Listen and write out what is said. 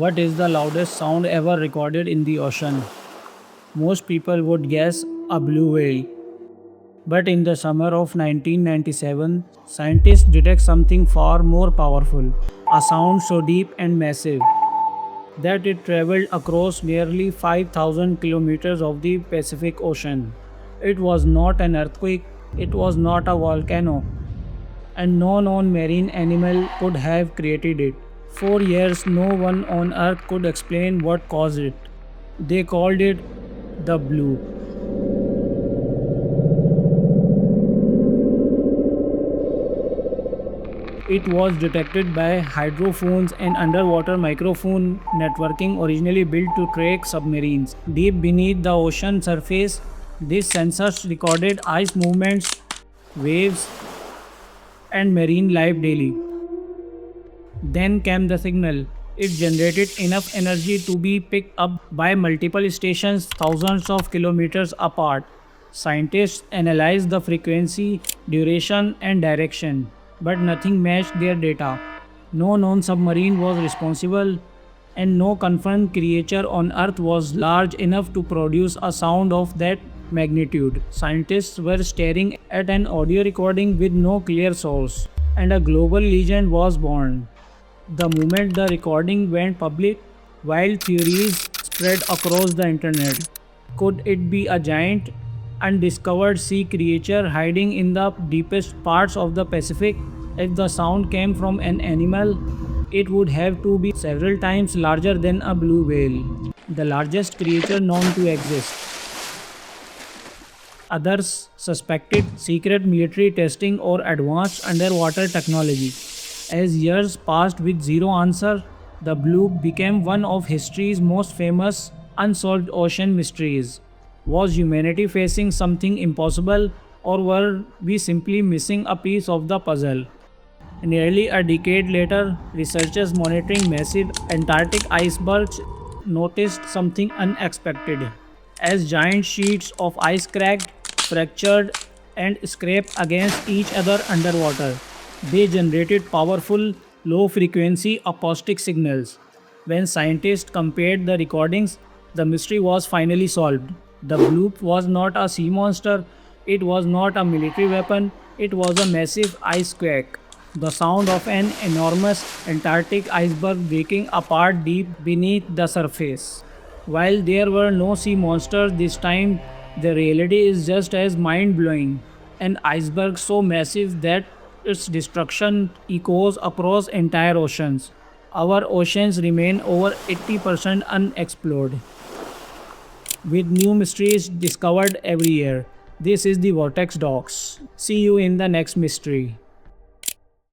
What is the loudest sound ever recorded in the ocean? Most people would guess a blue whale. But in the summer of 1997, scientists detect something far more powerful, a sound so deep and massive that it traveled across nearly 5,000 kilometers of the Pacific Ocean. It was not an earthquake, it was not a volcano, and no known marine animal could have created it. For years, no one on earth could explain what caused it. They called it the blue. It was detected by hydrophones and underwater microphone networking originally built to track submarines. Deep beneath the ocean surface, these sensors recorded ice movements, waves, and marine life daily. Then came the signal. It generated enough energy to be picked up by multiple stations thousands of kilometers apart. Scientists analyzed the frequency, duration, and direction, but nothing matched their data. No known submarine was responsible, and no confirmed creature on Earth was large enough to produce a sound of that magnitude. Scientists were staring at an audio recording with no clear source, and a global legend was born. The moment the recording went public, wild theories spread across the internet. Could it be a giant, undiscovered sea creature hiding in the deepest parts of the Pacific? If the sound came from an animal, it would have to be several times larger than a blue whale, the largest creature known to exist. Others suspected secret military testing or advanced underwater technology. As years passed with zero answer, the blue became one of history's most famous unsolved ocean mysteries. Was humanity facing something impossible, or were we simply missing a piece of the puzzle? Nearly a decade later, researchers monitoring massive Antarctic icebergs noticed something unexpected. As giant sheets of ice cracked, fractured, and scraped against each other underwater, they generated powerful, low frequency acoustic signals. When scientists compared the recordings, the mystery was finally solved. The bloop was not a sea monster, it was not a military weapon, it was a massive ice quake. The sound of an enormous Antarctic iceberg breaking apart deep beneath the surface. While there were no sea monsters this time, the reality is just as mind blowing. An iceberg so massive that its destruction echoes across entire oceans. Our oceans remain over 80% unexplored, with new mysteries discovered every year. This is the Vortex Docs. See you in the next mystery.